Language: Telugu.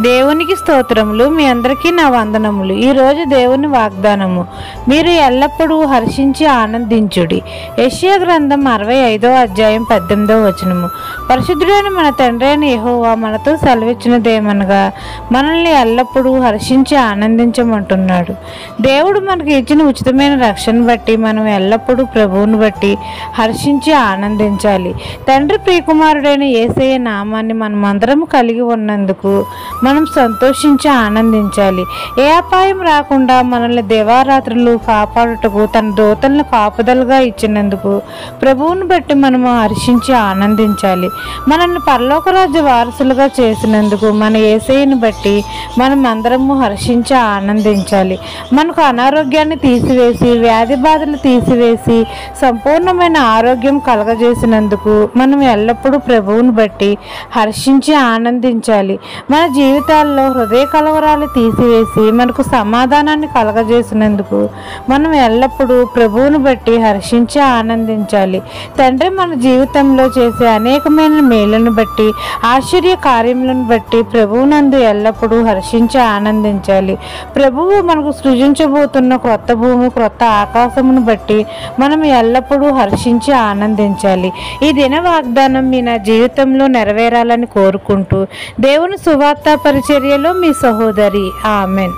దేవునికి స్తోత్రములు. మీ అందరికీ నా వందనములు. ఈరోజు దేవుని వాగ్దానము, మీరు ఎల్లప్పుడూ హర్షించి ఆనందించుడి. యెషయా గ్రంథం 65వ అధ్యాయం 18వ వచనము. పరిశుద్ధుడైన మన తండ్రి అయిన యెహోవా మనతో సెలవిచ్చినదేమనగా, మనల్ని ఎల్లప్పుడూ హర్షించి ఆనందించమంటున్నాడు. దేవుడు మనకి ఇచ్చిన ఉచితమైన రక్షణ బట్టి మనం ఎల్లప్పుడూ ప్రభువుని బట్టి హర్షించి ఆనందించాలి. తండ్రి ప్రియకుమారుడైన యేసయ్య నామాన్ని మనమందరం కలిగి ఉన్నందుకు మనం సంతోషించి ఆనందించాలి. ఏ అపాయం రాకుండా మనల్ని దివారాత్రులు కాపాడుటకు తన దూతలను కాపుదలుగా ఇచ్చినందుకు ప్రభువుని బట్టి మనము హర్షించి ఆనందించాలి. మనల్ని పరలోక రాజ్య వారసులుగా చేసినందుకు మన యేసయ్యను బట్టి మనం అందరము హర్షించి ఆనందించాలి. మనకు అనారోగ్యాన్ని తీసివేసి, వ్యాధి బాధలు తీసివేసి, సంపూర్ణమైన ఆరోగ్యం కలగజేసినందుకు మనం ఎల్లప్పుడూ ప్రభువుని బట్టి హర్షించి ఆనందించాలి. మన జీవితాల్లో హృదయ కలవరాలు తీసివేసి మనకు సమాధానాన్ని కలగజేసినందుకు మనం ఎల్లప్పుడూ ప్రభువుని బట్టి హర్షించి ఆనందించాలి. తండ్రి మన జీవితంలో చేసే అనేకమైన మేలును బట్టి, ఆశ్చర్య కార్యములను బట్టి ప్రభువునందు ఎల్లప్పుడూ హర్షించి ఆనందించాలి. ప్రభువు మనకు సృజించబోతున్న క్రొత్త భూమి, క్రొత్త ఆకాశమును బట్టి మనం ఎల్లప్పుడూ హర్షించి ఆనందించాలి. ఈ దిన వాగ్దానం మీ నా జీవితంలో నెరవేరాలని కోరుకుంటూ దేవుని సువార్త పరిచర్యలో మీ సహోదరి. ఆమెన్.